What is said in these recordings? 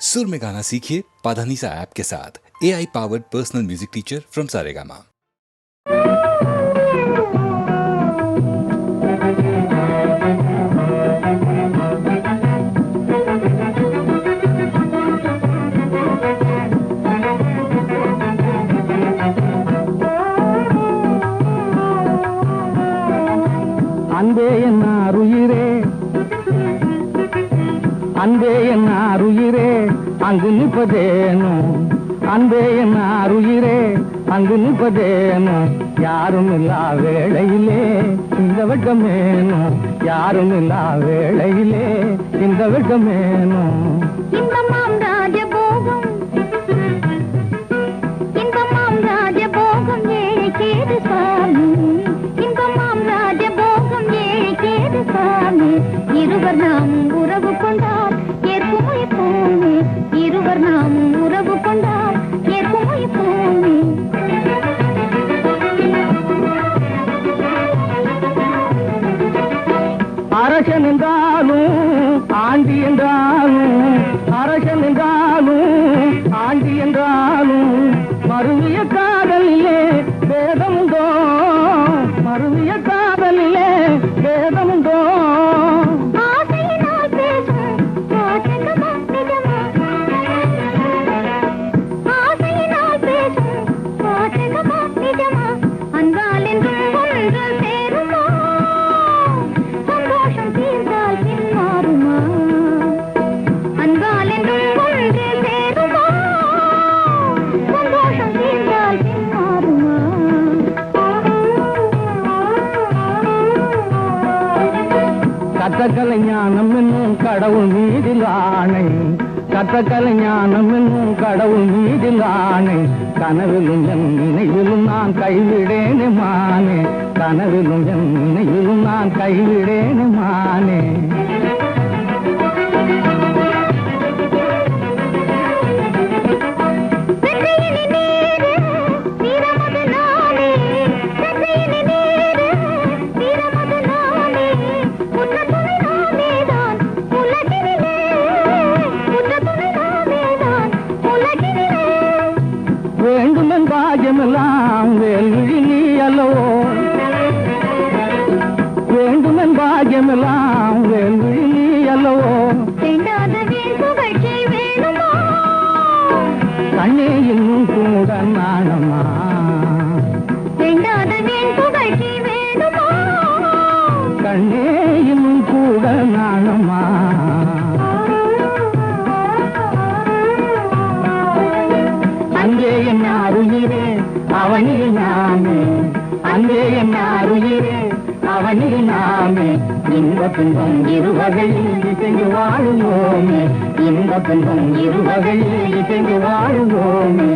सुर में गाना सीखिए पाधानीसा ऐप के साथ। AI powered personal music teacher from Saregama. அன்பே என்னாருயிரே, அன்பே என்னாருயிரே, அங்கு நிற்பதேனோ, அன்பே என்னாருயிரே, அங்கு நிற்பதேனோ, யாரும் இல்லா வேளையிலே இந்த வெட்கமேனோ, யாரும் இல்லா வேளையிலே இந்த வெட்கமேனோ. இன்பமாம் ராஜபோகம், இன்பமாம் ராஜபோகம் ஏழைக்கேது சாமி, இன்பமாம் ராஜபோகம் ஏழைக்கேது சாமி. இருவர் நாம் உறவு கொண்டால் ஏற்குமை போமே, இருவர் நாம் உறவு கொண்டால் ஏற்குமை போமே. அரசன் என்றாலும் ஆண்டி என்றாலும், அரசன் என்றாலும் ஆண்டி என்றாலும், மருவிய காதலிலே வேதமுண்டோ, மருவிய காதலிலே வேதமுண்டோ. ஆசையினால் பேசும் வாசகமா நிஜமா, ஆசையினால் பேசும் வாசகமா நிஜமா, அன்பால் என்றும் ஒன்று சேருமா, சந்தோஷம் தீர்ந்தால் பின் மாறுமா, அன்பால் என்றும் ஒன்று சேருமா, சந்தோஷம் தீர்ந்தால் பின் மாறுமா. கத்தக்கலை ஞானம் என்னும் கடவுள் மீதில் ஆணை, கத்தக்கலை ஞானம் என்னும் கடவுள் மீதில் ஆணை, கனவிலும் என் நினைவிலும் நான் கைவிடேனே மானே, கனவிலும் என் நினைவிலும் நான் கைவிடேனே மானே. வெற்றியினி நீரு வீரமது நானே, வெற்றியினி நீரு வீரமது நானே, உற்ற துணை நானேதான் உலகினிலே, உற்ற துணை நானேதான் உலகினிலே. வேண்டுமென் பாகியமெல்லாம் வேல்விழி நீ அல்லவோ, வேண்டுமென் பாகியமெல்லாம் வேல்விழி நீ அல்லவோ. வேண்டாத வீண் புகழ்ச்சி வேணுமா, கண்ணே இன்னும் கூட நாணமா, வேண்டாத வீண் புகழ்ச்சி வேணுமா, கண்ணே இன்னும் கூட நாணமா. அங்கே என்ன அருகிறே அவனில் நாமே, அங்கே என்ன அருகிறே அவனில் நாமே, இன்ப துன்பம் இருவகையில் இசைந்து வாழுவோமே, இன்ப துன்பம் இருவகையில் இசைந்து வாழுவோமே.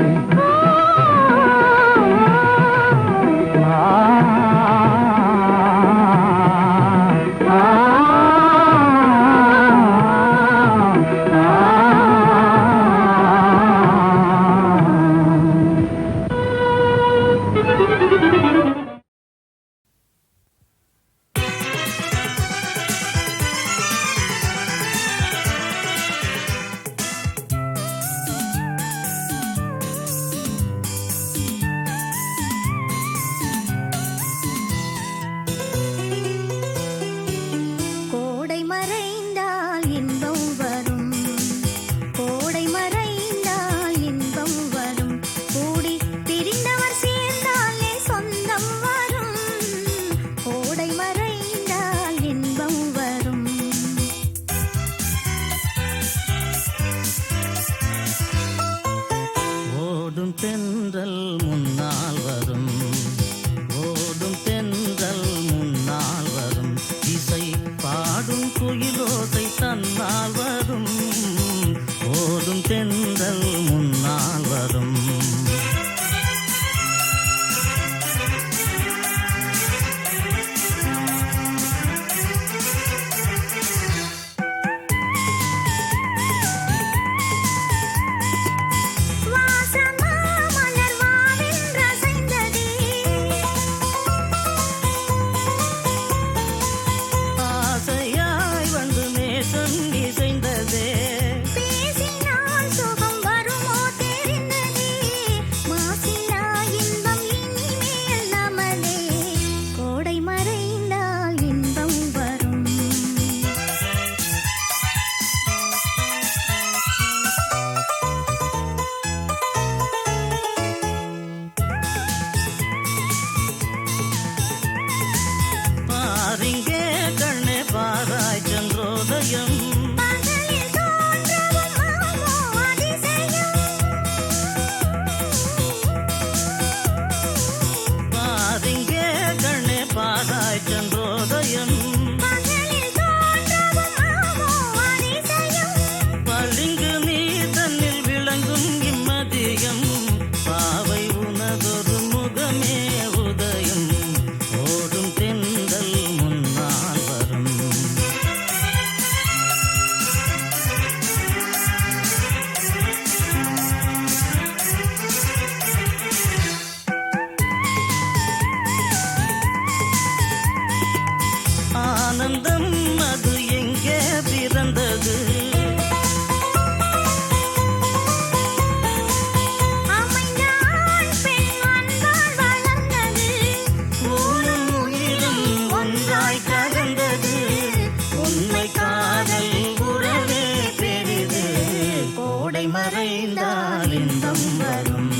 கோடை மறைந்தால் இன்பம் வரும்,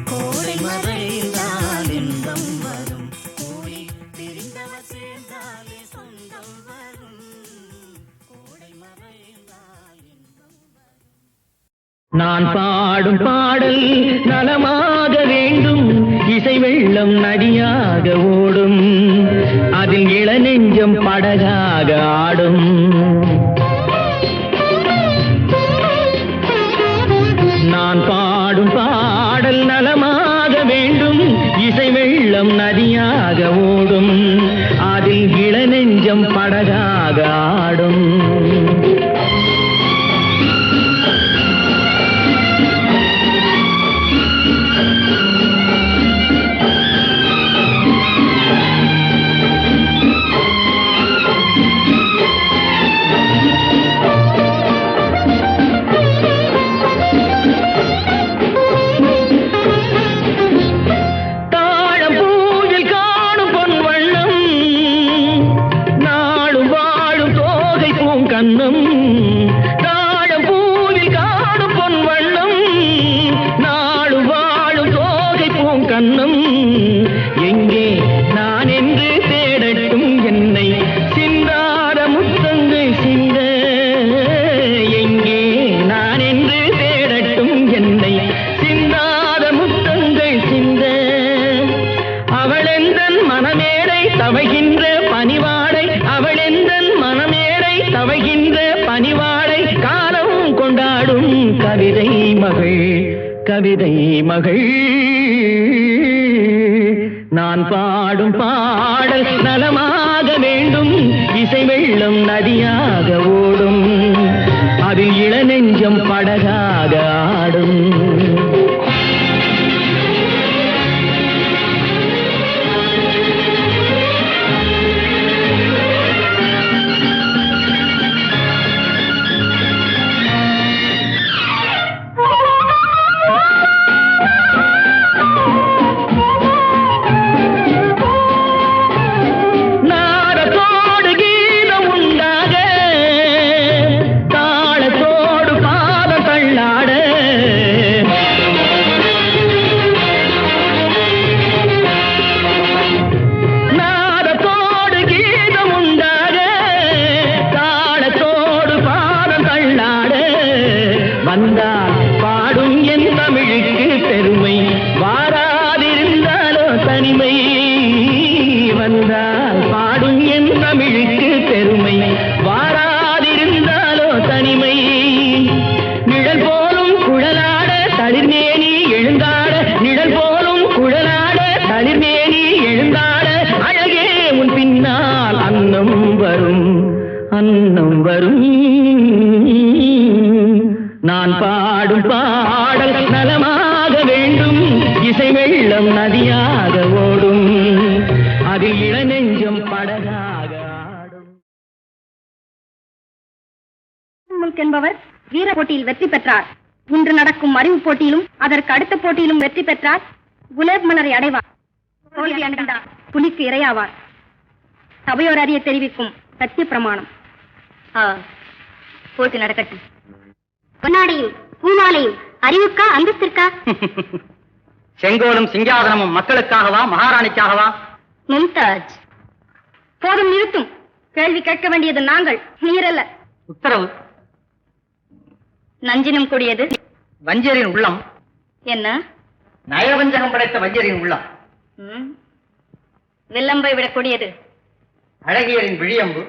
கோடை மறைந்தால் இன்பம் வரும், கூடி பிரிந்தவர் சேர்ந்தாலே சொந்தம் வரும், கோடை மறைந்தால் இன்பம் வரும். நான் பாடும் பாடல் நலமாக வேண்டும், இசை வெள்ளம் நதியாக ஓடும், அதில் இளநெஞ்சம் படகாக ஆடும். நான் பாடும் பாடல் நலமாக வேண்டும், இசை வெள்ளம் நதியாக ஓடும், அதில் இளநெஞ்சம் படகாக ஆடும். கண்ணம் தாழம் பூவில் காணும் பொன் வண்ணம், நாடு வாழும் தோகை பூங்கண்ணம். எங்கே நான் என்று தேடட்டும் என்னை சிந்தாத முத்தங்கள் சிந்த, எங்கே நான் என்று தேடட்டும் என்னை சிந்தாத முத்தங்கள் சிந்த. அவளெந்தன் மனமேடை தவைகின்ற பணிவாடை, அவளெந்தன் மனமேடை தவைகின்ற பணிவாடை, காலம் கொண்டாடும் கவிதை மகள், கவிதை மகள். நான் பாடும் பாடல் நலமாக வேண்டும், இசை வெள்ளம் நதியாக ஓடும், அதில் இளநெஞ்சம் படகாக ஆடும். வந்தால் பாடும் என் தமிழுக்கு பெருமை, வாராதிருந்தாலோ தனிமை. வந்தால் பாடும் என் தமிழுக்கு பெருமை, வாராதிருந்தாலோ தனிமை. நிழல் போலும் குழலாட தளிர்மேனி எழுந்தாட, நிழல் போலும் குழலாட தளிர்மேனி எழுந்தாட, அழகே உன் பின்னால் அன்னம் வரும், அன்னம் வரும். நான் பாடும் பாடல் நலமாக வேண்டும், இசை வெள்ளம் நதியாக ஓடும், அதில் இளநெஞ்சம் படகாக ஆடும். என்பவர் வீர போட்டியில் வெற்றி பெற்றார். இன்று நடக்கும் அறிவு போட்டியிலும் அதற்கு அடுத்த போட்டியிலும் வெற்றி பெற்றார். குலேப் மலரை அடைவார். தோல்வி அடைந்தார் புலிக்கு இரையாவார். சபையோர் அறிய தெரிவிக்கும் சத்திய பிரமாணம். போட்டி நடக்கட்டும். பொன்னாடியும் பூமாலையும் அறிவுக்கா அந்தஸ்திற்கா? செங்கோலும் சிங்காதனமும் மக்களுக்காகவா மகாராணிக்காகவா? மும்தாஜ். போதும், நிறுத்தும். கேள்வி கேட்க வேண்டியது நாங்கள், நீரல்ல. உத்தரவு. நஞ்சினம் கூடியது வஞ்சரின் உள்ளம். என்ன? நயவஞ்சகம் படைத்த வஞ்சரின் உள்ளம். வில்லம்பை விடக்கூடியது அழகியரின் விழியம்பு.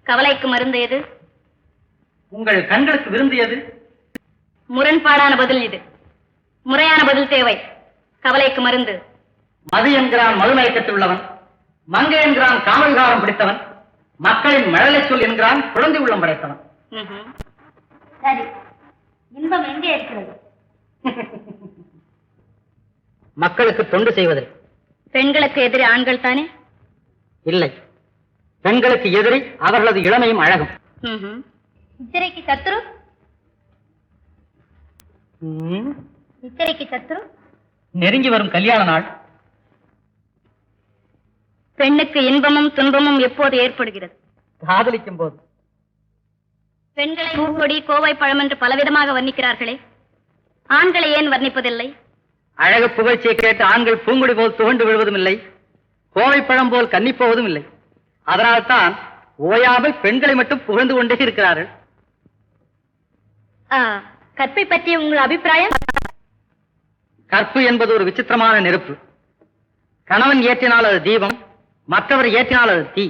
கவலைக்கு மருந்து எது? உங்கள் கண்களுக்கு விருந்தியது. முரண்பாடான பதில் இது. முறையான பதில் தேவை. கவலைக்கு மருந்து. மது என்கிறான் மதுமயக்கத்தில் உள்ளவன், மங்கை என்கிறான் காமவிகாரம் பிடித்தவன், மக்களின் மழலை சொல் என்கிறான் குழந்தை உள்ளம் படைத்தவன். சரி, இன்பம் எங்கே இருக்கிறது? மக்களுக்கு தொண்டு செய்வதில். பெண்களுக்கு எதிரி ஆண்கள் தானே? இல்லை, பெண்களுக்கு எதிரி அவர்களது இளமையும் அழகும். நித்திரைக்கு சத்துரு? நித்திரைக்கு சத்துரு? நெருங்கி வரும் கல்யாண நாள். பெண்ணுக்கு இன்பமும் துன்பமும் எப்போது ஏற்படுகிறது? காதலிக்கும் போது. பெண்களை பூக்கொடி கோவை பழம் என்று பலவிதமாக வர்ணிக்கிறார்களே, ஆண்களை ஏன் வர்ணிப்பதில்லை? அழகு புகழ்ச்சியை கேட்டு ஆண்கள் பூங்குடி போல் துவண்டு விழுவதும் இல்லை, கோவை பழம் போல் கன்னிப்போவதும் இல்லை. அதனால்தான் ஓயாமல் பெண்களை மட்டும் புகழ்ந்து கொண்டே இருக்கிறார்கள். கற்பை பற்றிய உங்கள் அபிப்பிராயம்? கற்பு என்பது ஒரு விசித்திரமான நெருப்பு. கணவன் ஏற்றினால் அது தீபம், மற்றவர் ஏற்றினால் அது தீ.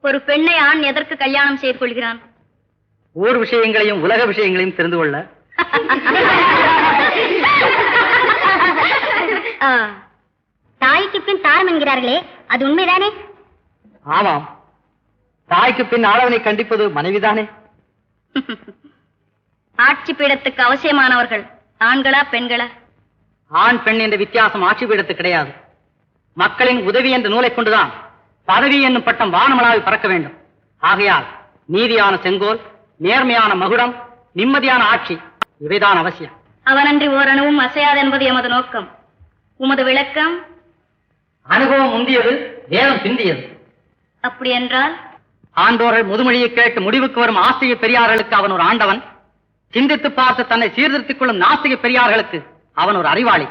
ஒரு பெண்ணை ஆண் எதற்கு கல்யாணம் செய்து கொள்கிறான்? ஊர் விஷயங்களையும் உலக விஷயங்களையும் தெரிந்து கொள்ள. தாய்க்கு பின் தாரம் என்கிறார்களே, அது உண்மைதானே? ஆமாம், தாய்க்கு பின் ஆளவனை கண்டிப்பது மனைவிதானே. ஆட்சி பீடத்துக்கு அவசியமானவர்கள் ஆண்களா பெண்களா? ஆண் பெண் என்ற வித்தியாசம் ஆட்சி பீடத்துக்கு கிடையாது. மக்களின் உதவி என்ற நூலை கொண்டுதான் பதவி என்னும் பட்டம் வானமளாவி பறக்க வேண்டும். ஆகையால் நீதியான செங்கோல், நேர்மையான மகுடம், நிம்மதியான ஆட்சி இவைதான் அவசியம். அவனன்றி ஓரணுவும் அசையாது என்பது எமது நோக்கம். உமது விளக்கம்? அனுபவம் முந்தியது, வேதம் பிந்தியது. அப்படி என்றால்? ஆண்டோர்கள் முதுமொழியை கேட்டு முடிவுக்கு வரும் ஆஸ்திக பெரியார்களுக்கு அவன் ஒரு ஆண்டவன், சிந்தித்து பார்த்து தன்னை சீர்திருத்திக் கொள்ளும் நாஸ்திக பெரியார்களுக்கு அவன் ஒரு அறிவாளி.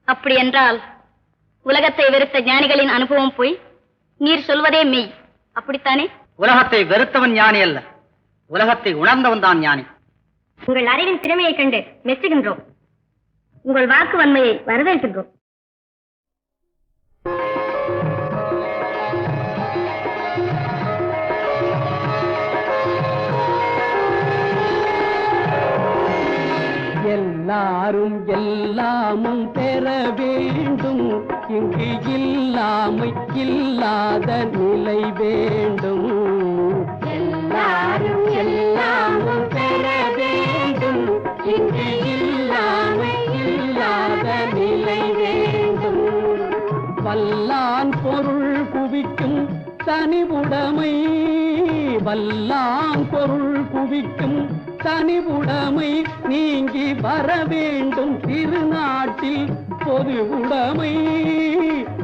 அப்படி என்றால் உலகத்தை வெறுத்த ஞானிகளின் அனுபவம் போய் நீர் சொல்வதே மெய், அப்படித்தானே? உலகத்தை வெறுத்தவன் ஞானி அல்ல, உலகத்தை உணர்ந்தவன் தான் ஞானி. உங்கள் அறிவின் திறமையை கண்டு மெச்சுகின்றோம். உங்கள் வாக்கு வன்மையை வரவேற்கின்றோம். எல்லாரும் எல்லாமும் பெற வேண்டும், இங்கு இல்லாமை இல்லாத நிலை வேண்டும். எல்லாரும் எல்லாமும் பெற வேண்டும், இங்கு இல்லாமை இல்லாத நிலை வேண்டும். வல்லான் பொருள் குவிக்கும் தனிவுடைமை, வல்லான் பொருள் குவிக்கும் தனிவுடைமை நீங்கி வர வேண்டும் திருநாட்டில் பொது உடைமை.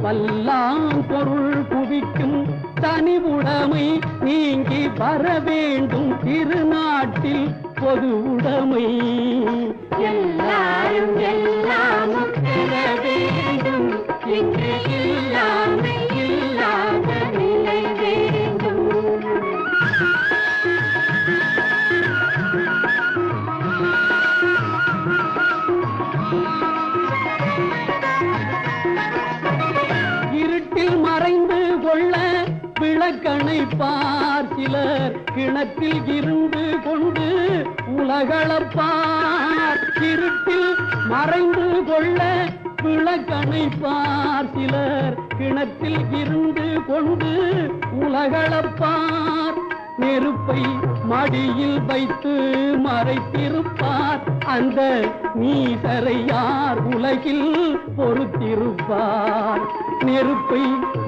வல்லான் பொருள் குவிக்கும் தனிவுடைமை நீங்கி வர வேண்டும் திருநாட்டில் பொது உடைமை. எல்லாரும் எல்லாமும் பெற வேண்டும், இங்கு இல்லாமை இல்லாத நிலை வேண்டும். இருட்டில் மறைந்து கொள்ள விளக்கணை பார், சிலர் கிணற்றில் இருந்து கொண்டு உலகளப்பார். இருட்டில் மறைந்து கொள்ள விளக்கணை பார், சிலர் கிணற்றில் இருந்து கொண்டு உலகளப்பார். நெருப்பை மடியில் வைத்து மறைத்திருப்பார், அந்த நீசரை யார் உலகில் பொறுத்திருப்பார். நெருப்பை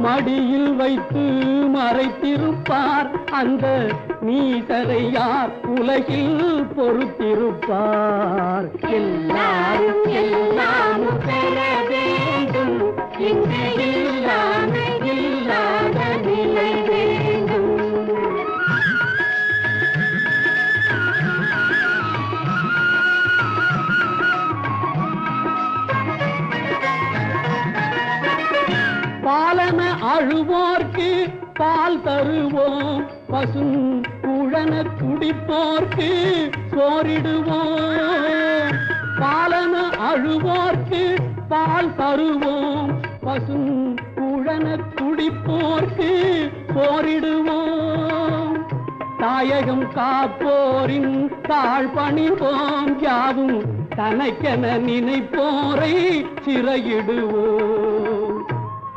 மடியில் வைத்து மறைத்திருப்பார், அந்த நீசரை யார் உலகில் பொறுத்திருப்பார். எல்லாரும் எல்லாமும் பெற வேண்டும், இங்கு இல்லாமை இல்லாத நிலை வேண்டும். பாலன அழுவோர்க்கு பால் தருவோம், பசும் குழன குடிப்போர்க்கு சோறிடுவோம். பாலன அழுவோர்க்கு பால் தருவோம், பசும் குழன குடிப்போர்க்கு சோறிடுவோம். தாயகம் காப்போரின் தாழ் பணிவோம், யாவும் தனக்கென நினைப்போரை சிறையிடுவோம்.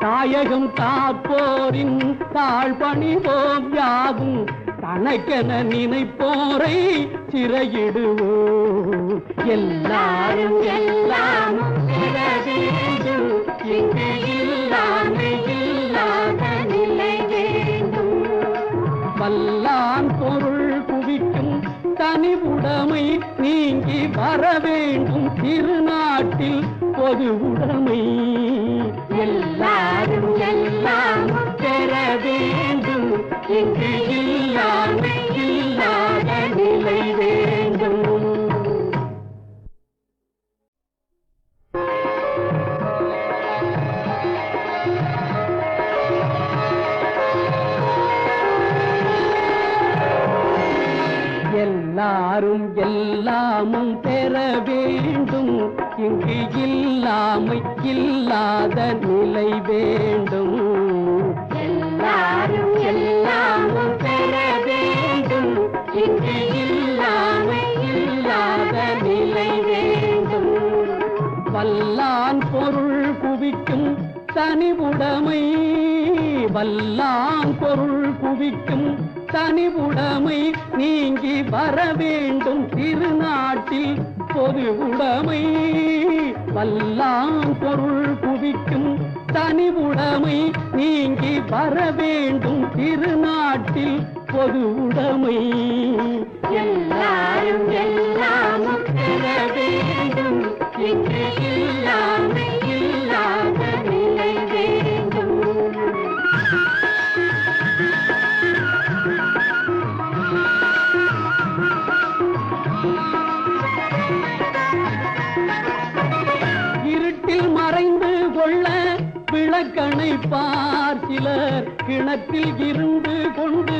தாயகம் காப்போரின் தாழ் பணிவோம், யாவும் தனக்கென நினைப்போரை சிறையிடுவோம். எல்லாரும் எல்லாமும் பெற வேண்டும், இங்கு இல்லாமை இல்லாத நிலை வேண்டும். வல்லான் பொருள் குவிக்கும் தனிவுடைமை நீங்கி வர வேண்டும் திருநாட்டில் பொது உடைமை. எல்லாரும் எல்லாமும் பெற வேண்டும், இங்கு இல்லாமை இல்லாத நிலை நிலை வேண்டும். எல்லாரும் எல்லாமும் பெற வேண்டும், இங்கு இல்லாமை இல்லாத நிலை வேண்டும். எல்லாரும் எல்லாமும் பெற வேண்டும், இங்கு இல்லாமை இல்லாத நிலை வேண்டும். வல்லான் பொருள் குவிக்கும் தனிவுடைமை, வல்லான் பொருள் குவிக்கும் தனிவுடைமை நீங்கி வர வேண்டும் திருநாட்டில் பொது உடைமை. வல்லான் பொருள் குவிக்கும் தனிவுடைமை நீங்கி வர வேண்டும் திருநாட்டில் பொது உடைமை. எல்லாரும் எல்லாமும் பெற வேண்டும், இங்கு இல்லாமை இல்லாத நிலை வேண்டும். இருட்டில் மறைந்து கொள்ள விளக்கணை பார், சிலர் கிணற்றில் இருந்து கொண்டு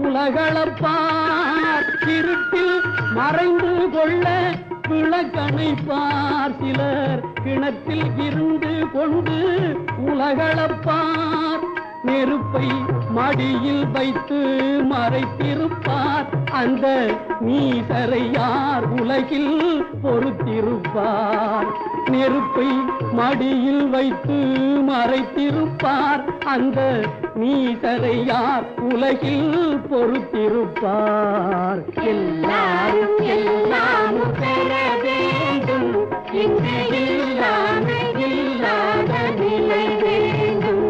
உலகளப்பார். இருட்டில் மறைந்து கொள்ள விளக்கணை பார், சிலர் கிணற்றில் இருந்து கொண்டு உலகளப்பார். நெருப்பை மடியில் வைத்து மறைத்திருப்பார், அந்த நீசரை யார் உலகில் பொறுத்திருப்பார். நெருப்பை மடியில் வைத்து மறைத்திருப்பார், அந்த நீசரை யார் உலகில் பொறுத்திருப்பார். எல்லாரும் எல்லாமும் பெற வேண்டும், இங்கு இல்லாமை இல்லாத நிலை வேண்டும்.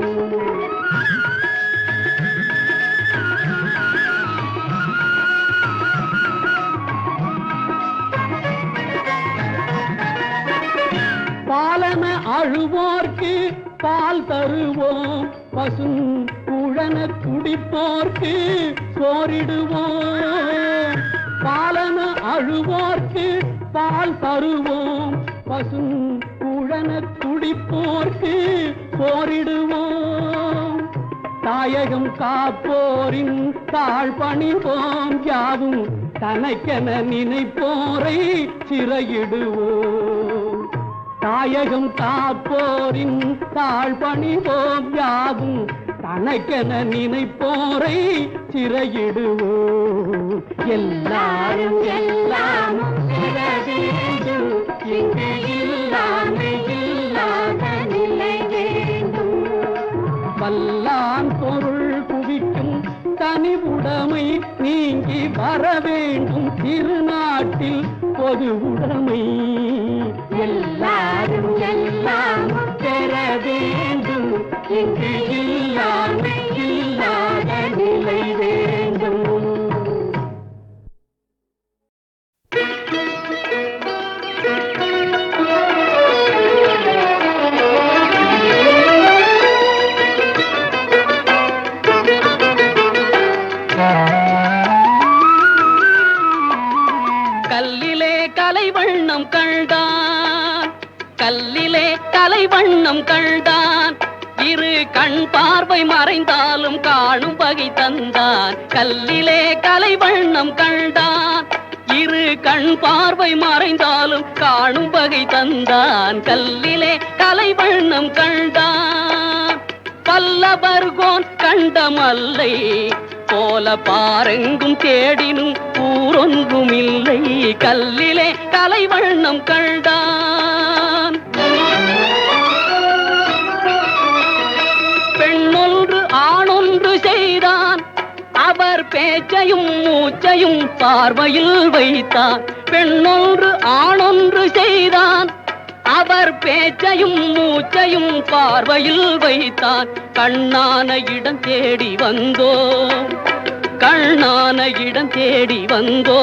பாலன அழுவோர்க்கு பால் தருவோம், பசும் குழன குடிப்போர்க்கு சோறிடுவோம். பாலன அழுவோர்க்கு பால் தருவோம், பசும் குழன குடிப்போர்க்கு சோறிடுவோம். தாயகம் காப்போரின் தாழ் பணிவோம், யாவும் தனக்கென நினைப்போரை சிறையிடுவோம். தாயகம் காப்போரின் தாழ் பணிவோம், யாவும் தனக்கென நினைப்போரை சிறையிடுவோம். எல்லாரும் எல்லாமும் பெற வேண்டும், இங்கு இல்லாமை இல்லாத நிலை வேண்டும். வல்லான் பொருள் குவிக்கும் தனிவுடைமை நீங்கி வர வேண்டும் திருநாட்டில் பொது உடைமை. எல்லாரும் எல்லாமும் பெற வேண்டும், இங்கு இல்லாமை இல்லாத நிலை வேண்டும். கல்லிலே கலைவண்ணம் கண்டான், கல்லிலே கலைவண்ணம் கண்டான், இரு கண் பார்வை மறைந்தாலும் காணும் வகை தந்தான். கல்லிலே கலைவண்ணம் கண்டான், இரு கண் பார்வை மறைந்தாலும் காணும் வகை தந்தான். கல்லிலே கலைவண்ணம் கண்டான். பல்லவர்கோன் கண்டமல்லை போல பாரெங்கும் தேடினும் ஊரொன்றும் இல்லை, கல்லிலே கலைவண்ணம் கண்டான். பெண்ணொன்று ஆணொன்று செய்தான், அவர் பேச்சையும் மூச்சையும் பார்வையில் வைத்தான். பெண்ணொன்று ஆணொன்று செய்தான், அவர் பேச்சையும் மூச்சையும் பார்வையில் வைத்தான். கண்ணான இடம் தேடி வந்தோ, கண்ணான இடம் தேடி வந்தோ,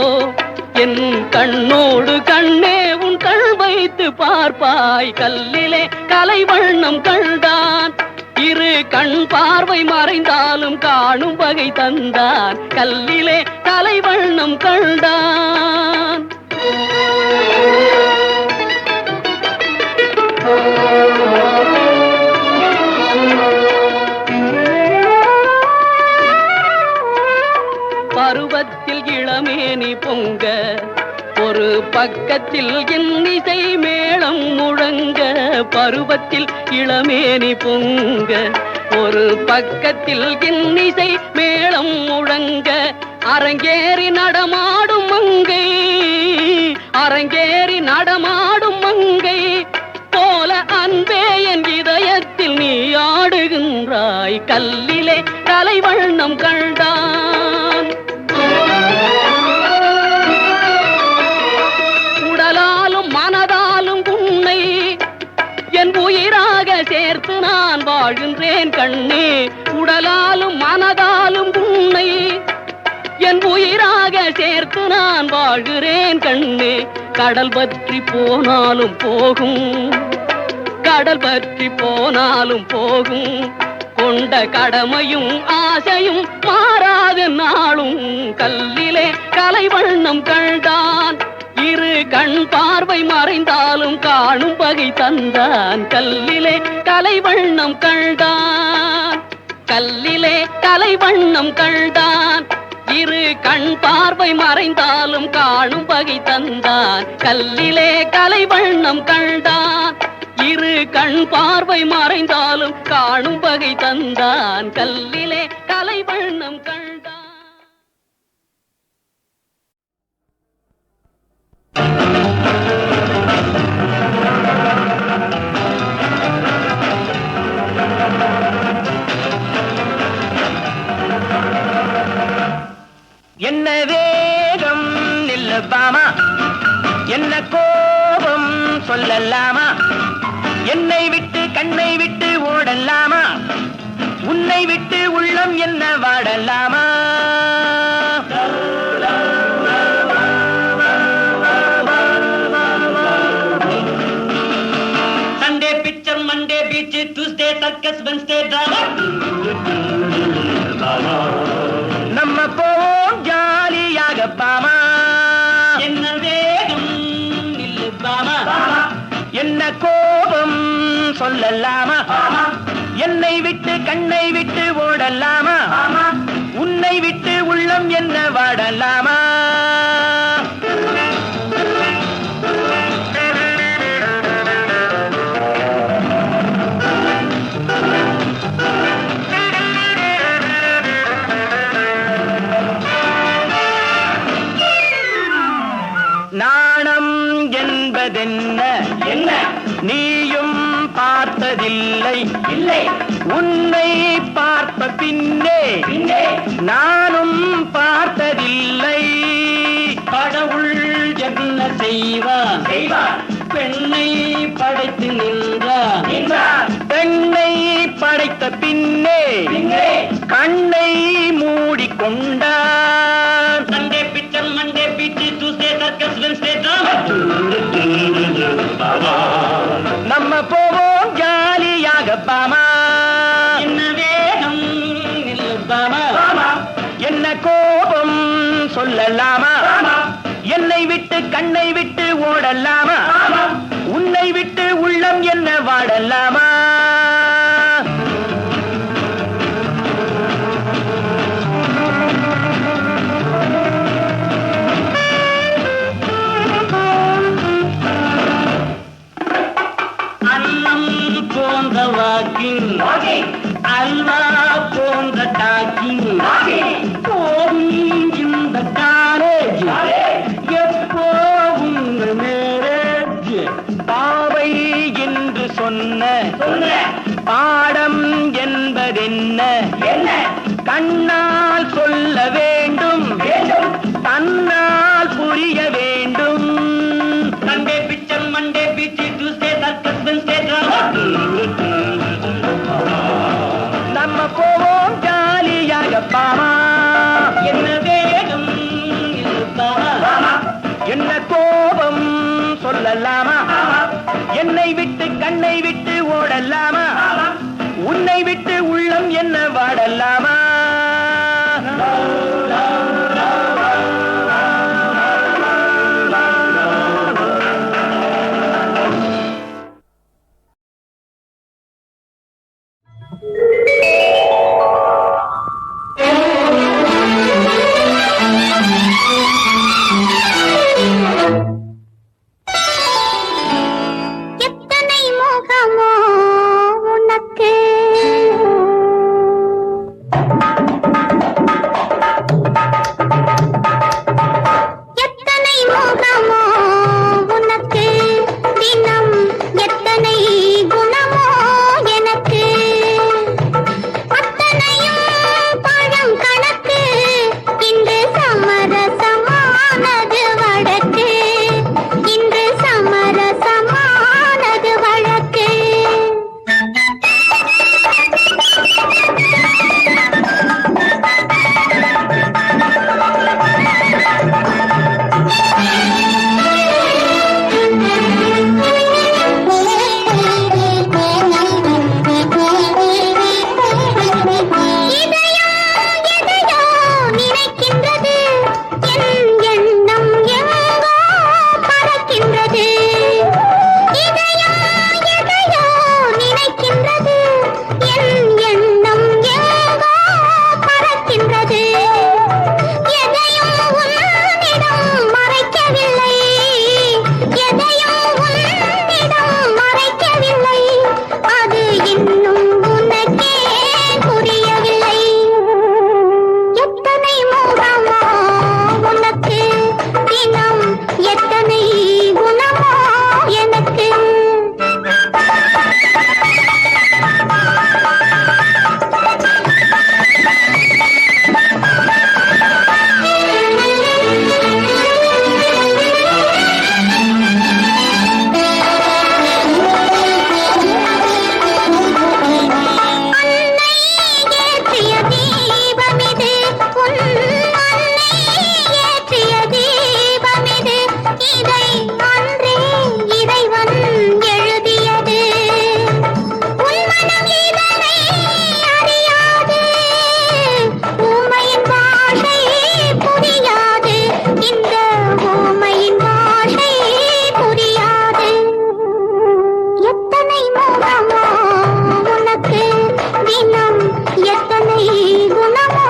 என் கண்ணோடு கண்ணே உன் கண் வைத்து பார்ப்பாய். கல்லிலே கலைவண்ணம் கண்டான், இரு கண் பார்வை மறைந்தாலும் காணும் வகை தந்தான் கல்லிலே கலைவண்ணம் கண்டான் பருவத்தில் இளமேனி பொங்க ஒரு பக்கத்தில் இன்னிசை மேளம் முழங்க பருவத்தில் இளமேனி பொங்க ஒரு பக்கத்தில் இன்னிசை மேளம் முழங்க அரங்கேறி நடமாடும் மங்கை அரங்கேறி நடமாடும் மங்கை போல அன்பே என் இதயத்தில் நீ ஆடுகின்றாய் கல்லிலே கலைவண்ணம் கண்டான் உடலாலும் மனதாலும் உன்னை என் உயிராக சேர்த்து நான் வாழ்கின்றேன் கண்ணே உடலாலும் மனதாலும் உன்னை என் உயிராக சேர்த்து நான் வாழ்கிறேன் கண்ணே கடல் பற்றி போனாலும் போகும் கடல் பற்றி போனாலும் போகும் கொண்ட கடமையும் ஆசையும் மாறாத நாளும் கல்லிலே கலைவண்ணம் கண்டான் இரு கண் பார்வை மறைந்தாலும் காணும் வகை தந்தான் கல்லிலே கலைவண்ணம் கண்டான் கல்லிலே கலைவண்ணம் கண்டான் இரு கண் பார்வை மறைந்தாலும் காணும் வகை தந்தான் கல்லிலே கலைவண்ணம் கண்டான் இரு கண் பார்வை மறைந்தாலும் காணும் வகை தந்தான் கல்லிலே கலைவண்ணம் கண்டான் என்ன வேகம் நில்லப்பாமா என்ன கோபம் சொல்லலாமா என்னை விட்டு கண்ணை விட்டு ஓடலாமா உன்னை விட்டு உள்ளம் என்ன வாடலாமா Sunday picture Monday beach Tuesday circus Wednesday drama நம்ம போவோம் ஜாலியாக பாமா என்ன வேகம் நில்லு பாமா என்ன கோபம் சொல்லலாமா என்னை விட்டு கண்ணை விட்டு ஓடலாமா உன்னை விட்டு உள்ளம் என்ன வாடலாமா நாணம் என்பதென்ன என்ன நீயும் பார்த்ததில்லை இல்லை உன்னை பார்த்த பின்னே நானும் பார்த்ததில்லை கடவுள் என்ன செய்வார் பெண்ணை படைத்து நின்றார் பெண்ணை படைத்த பின்னே கண்ணை மூடிக்கொண்டார் Sunday picture Monday beach Tuesday circus Wednesday drama நம்ம போவோம் ஜாலியாக பாமா என்ன வேகம் நில்லு பாமா என்ன கோபம் சொல்லலாமா என்னை விட்டு கண்ணை விட்டு ஓடலாமா உன்னை விட்டு உள்ளம் என்ன வாடலாமா அன்னம் போன்ற வாக்கிங் அல்வா போன்ற டாக்கிங் போகும் இந்த காலேஜ் எப்போ உங்கள் மேரேஜ் பாவை என்று சொன்ன பாடம் என்பதென்ன கண்ணால் சொல்ல வேண்டும் தன்னால் புரிய வேண்டும் Sunday picture Monday beach Tuesday circus Wednesday drama நம்ம போவோம் ஜாலியாக பாமா என்ன வேகம் பாமா என்ன கோபம் சொல்லலாமா என்னை விட்டு கண்ணை விட்டு ஓடலாமா உன்னை விட்டு உள்ளம் என்ன வாடல்லாமா? எத்தனை முகமோ உனக்கு, எத்தனை முகமோ உனக்கு, தினம் எத்தனை குணமோ எனக்கு, அத்தனையும் பழம் கணக்கு, இன்று சமரசமானது வழக்கு, இன்று சமரசமானது வழக்கு. எதையோ நினைக்கின்றது, என் எண்ணம் எங்கோ பறக்கின்றது. எதையோ நினைக்கின்றது, என் எண்ணம் எங்கோ பறக்கின்றது. எதையும் உன்னிடம் மறைக்கவில்லை, எதையும் உன்னிடம் மறைக்கவில்லை, அது இன்னும் உனக்கே புரியவில்லை. எத்தனை முகமோ உனக்கு, தினம் எத்தனை குணமோ எனக்கு. அன்னை ஏற்றிய தீபமிது, உன் அன்னை ஏற்றிய தீபமிது, இதை அன்றே இறைவன் எழுதியது. உன் மனம் இதனை அறியாது, ஊமையின் பாஷை புரியாது, இந்த ஊமையின் பாஷை புரியாது. எத்தனை முகமோ உனக்கு, தினம் எத்தனை குணமோ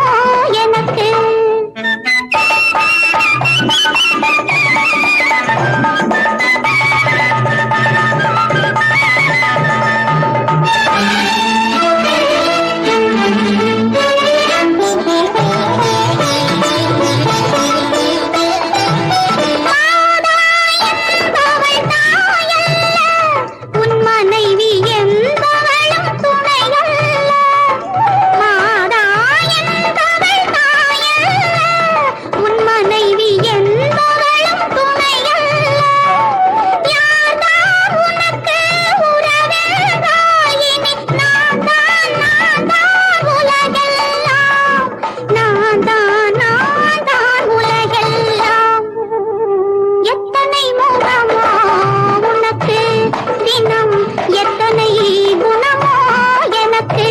எனக்கு. என்பவள் தாயல்ல, உன் மனைவி என்பவளும் துணையல்ல. மாதா என்பவள் தாயல்ல, உன் மனைவி என்பவளும் துணையல்ல. யார்தான் உனக்கு உறவென்றால் இனி நான் தான் உலகெல்லாம், நான் தான் உலகெல்லாம். எத்தனை முகமோ உனக்கு, தினம் எத்தனை குணமோ எனக்கு,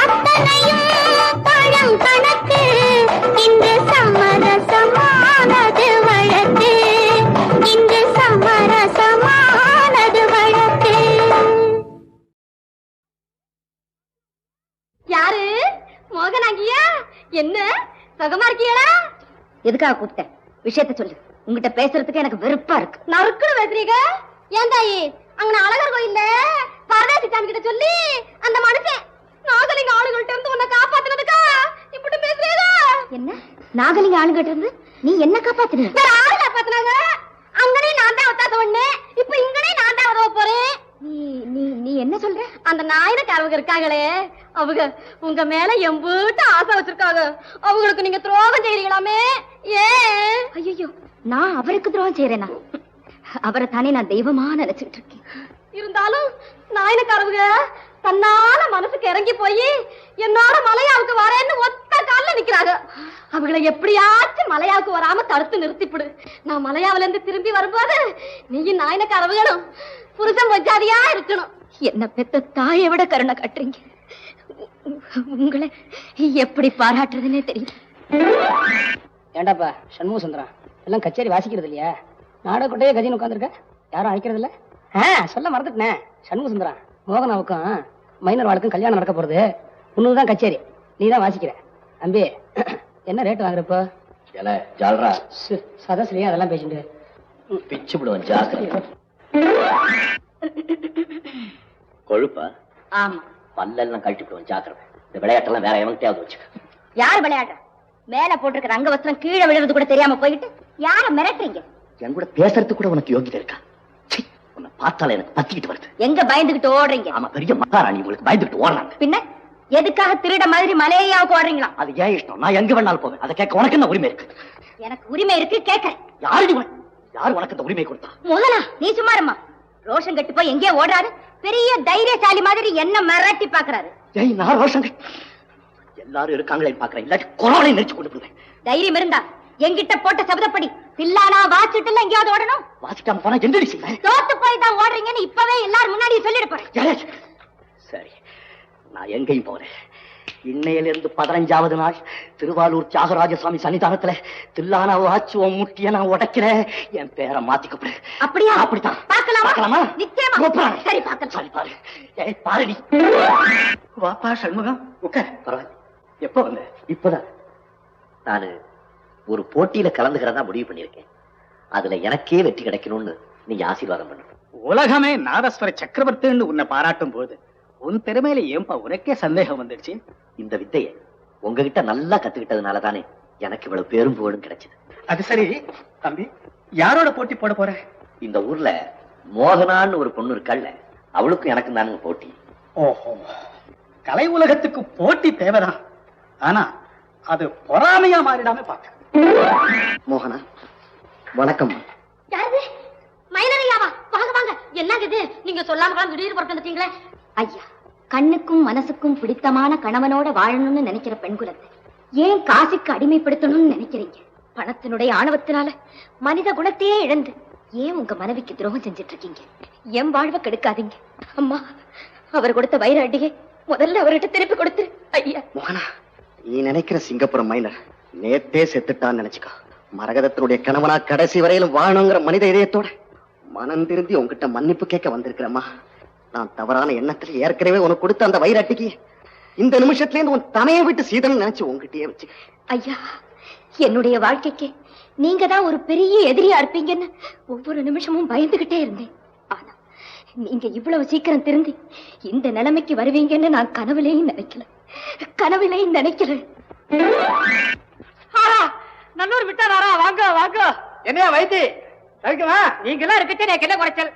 அத்தனையும் பழம் கணக்கு, இன்று சமரசமானது வழக்கு, இன்று சமரசமானது வழக்கு. யாரு மோகனாங்கியா? என்ன சுகமா இருக்கியடா? எதுக்காக கூப்பிட்டேன்? விஷயத்த சொல்லு. உங்ககிட்ட பேசுறதுக்கு எனக்கு வெறுப்பா இருக்கு. நறுக்குன்னு பேசுறீங்க? ஏன் தாயி, அங்க அழகர் கோயில்ல பரதேசி சாமி கிட்ட சொல்லி அந்த மனுஷன் நாகலிங்க ஆளுகிட்ட இருந்து உன்னை காப்பாத்துனதுக்கா இப்படி பேசுறீங்க? என்ன நாகலிங்க ஆளுகிட்ட இருந்து நீ என்ன காப்பாத்துன? வேற ஆளு காப்பாத்துனாங்க. அங்கனே நான் தான் ஒத்தாச ஒண்ணு, இப்ப இங்கனே நான் தான் உதவ போறேன். நீ என்ன சொல்ற? அந்த நாயனக்காரவங்க இருக்காங்களே, அவங்க உங்க மேல எம்பூட்டு ஆசை வச்சிருக்காங்க. அவங்களுக்கு நீங்க துரோகம் செய்யறீங்களாமே. ஏன்? ஐயோ, நான் அவருக்கு துரோகம் செய்யறேனா? அவரை தானே நான் தெய்வமா நினைச்சிட்டு இருக்கேன். இருந்தாலும் நாயனக்காரவங்க தன்னால மனசுக்கு இறங்கி போய் என்னோட மலையாவுக்கு வரேன்னு ஒத்த கால்ல நிக்கிறாங்க. அவங்களை எப்படியாச்சும் மலையாவுக்கு வராம தடுத்து நிறுத்திப்பிடு. நான் மலையாவில இருந்து திரும்பி வரும்போது நீ நாயனக்காரவங்களும் புருஷன் பஞ்சாதியா இருக்கணும். என்ன பெத்த தாயை விட கருணை காட்டுறீங்க. உங்களை எப்படி பாராட்டுறதுன்னே தெரியல. ஏண்டாப்பா சண்முக சுந்தரம் எல்லாம் கச்சேரி வாசிக்கிறது இல்லையா? நாடகோட்டையே கஜின்னு உட்காந்துருக்க, யாரும் அழைக்கிறது இல்ல. சொல்ல மறந்துட்டேன். சண்முக சுந்தரம், மோகனாவுக்கும் மைனர் வாழ்க்கும் கல்யாணம் நடக்க போறது. உன்னதான் கச்சேரி, நீ தான் வாசிக்கிற. அம்பி என்ன ரேட் வாங்குறப்போ? சதஸ்லயே அதெல்லாம் பேசிட்டு பிச்சு விடுவேன் ஜாக்கிரதை. கொழுப்பா? ஆமா. பல்லெல்லாம் கழட்டி விடுவேன் ஜாக்கிரதை. இந்த விளையாட்டெல்லாம் வேற எவன்கிட்டயாவது வச்சுக்க. யார் விளையாடுற? மேல போட்டிருக்கிற அங்க வஸ்திரம் கீழே விழுறது கூட தெரியாம போயிட்டு யார மிரட்டுறீங்க? என் கூட பேசுறதுக்கு கூட உனக்கு யோகியதை இருக்கா? உன்னை பார்த்தால எனக்கு பத்திக்கிட்டு வருது. எங்க பயந்துகிட்டு ஓடுறீங்க? ஆமா, பெரிய மகாராணி உங்களுக்கு பயந்துகிட்டு ஓடுறாங்க. பின்ன எதுக்காக திருட மாதிரி மலையாவுக்கு ஓடுறீங்களா? அது ஏன் இஷ்டம், நான் எங்க வேணாலும் போவேன். அதை கேட்க உனக்கு என்ன உரிமை இருக்கு? எனக்கு உரிமை இருக்கு, கேட்கறேன். யாரு உனக்கு இந்த உரிமை கொடுத்தா? முதலா நீ சும்மாருமா. ரோஷம் கட்டு போய் எங்கேயோ ஓடுறாரு, பெரிய தைரியசாலி மாதிரி என்ன மிரட்டி பாக்குறாரு. ஏய், நான் ரோஷன் எல்லாரும் இருக்காங்களே பாக்குறேன், இல்லாட்டி கொரோனை நெரிச்சு கொண்டு போவேன். தைரியம் இருந்தா என்கிட்ட போட்ட சபதப்படி தில்லானா வாசிட்டு எங்கேயாவது ஓடணும். வாசிக்காம போனா என்னடி செய்வேன்? தோத்து போய் தான் ஓடுறீங்கன்னு இப்பவே எல்லாரும் முன்னாடி சொல்லிட்டு போறேன். சரி, நான் எங்கேயும் போறேன். இன்னையிலிருந்து 15வது நாள் திருவாலூர் தியாகராஜசுவாமி சன்னிதானத்துல தில்லானா வாச்சு முட்டிய நான் உடைக்கிறேன். என் பேரை மாத்திக்கப்படு. அப்படியா? அப்படித்தான். பார்க்கலாமா? நிச்சயமா. சரி, பார்க்கலாம். சரி, பாரு. ஏய், பாருடி. வாப்பா சண்முகம், உட்கார். பரவாயில்ல. எப்போ வந்த? இப்பதான். நானு ஒரு போட்டியில கலந்துக்கிறதா முடிவு பண்ணிருக்கேன். அதுல எனக்கே வெற்றி கிடைக்கணும்னு நீங்க ஆசீர்வாதம் பண்ணு. உலகமே நாதஸ்வர சக்கரவர்த்தின்னு உன்னை பாராட்டும் போது உன் திறமையில ஏன்பா உனக்கே சந்தேகம் வந்துடுச்சு? இந்த வித்தையை உங்ககிட்ட நல்லா கத்துக்கிட்டதுனால தானே எனக்கு இவ்வளவு பேரும் புகழும் கிடைச்சது. அது சரி தம்பி, யாரோட போட்டி போட போற? இந்த ஊர்ல மோகனான்னு ஒரு பொண்ணு இருக்கல்ல, அவளுக்கும் எனக்கு தானுங்க போட்டி. ஓஹோ, கலை உலகத்துக்கு போட்டி தேவைதான். ஆனா அது பொறாமையா மாறிடாம பாக்க. மோகனா, வணக்கம். யாரு? மைனரையாவா? வாங்க வாங்க. என்னங்க இது, நீங்க சொல்லாம திடீர்னு புறத்து வந்துட்டீங்களே. ஐயா, கண்ணுக்கும் மனசுக்கும் பிடித்தமான கணவனோட வாழணும்னு நினைக்கிற பெண் குலத்தை ஏன் காசுக்கு அடிமைப்படுத்தணும்னு நினைக்கிறீங்க? பணத்தினுடைய ஆணவத்தினால மனித குணத்தையே இழந்து ஏன் உங்க மனைவிக்கு துரோகம் செஞ்சிட்டு இருக்கீங்க? என் வாழ்வை கெடுக்காதீங்க. அம்மா, அவர் கொடுத்த வைர அடியை முதல்ல அவர்கிட்ட திருப்பி கொடுத்துரு. ஐயா. மோகனா, நீ நினைக்கிற சிங்கப்புரம் மைனர் நேத்தே செத்துட்டான்னு நினைச்சுக்கா. மரகதத்தினுடைய கணவனா கடைசி வரையிலும் வாழணுங்கிற மனித இதயத்தோட மனம் திருந்தி உங்ககிட்ட மன்னிப்பு கேட்க வந்திருக்கிறேம்மா. நான் தவறான எண்ணத்துல ஏற்கனவே உனக்கு கொடுத்த அந்த வைராட்டிக்கு இந்த நிமிஷத்துல இருந்து உன் தமையை விட்டு சீதனம் நினைச்சு உங்ககிட்டயே வச்சு. ஐயா, என்னுடைய வாழ்க்கைக்கு நீங்க தான் ஒரு பெரிய எதிரியா இருப்பீங்கன்னு ஒவ்வொரு நிமிஷமும் பயந்துகிட்டே இருந்தேன். ஆனா நீங்க இவ்வளவு சீக்கிரம் திருந்தி இந்த நிலைமைக்கு வருவீங்கன்னு நான் கனவுலையும் நினைக்கல. நல்லூர் விட்டாரா? வாங்க வாங்க. என்னையா வைத்தி சரிக்குமா? நீங்க எல்லாம் இருக்கச்சே எனக்கு என்ன குறைச்சல்?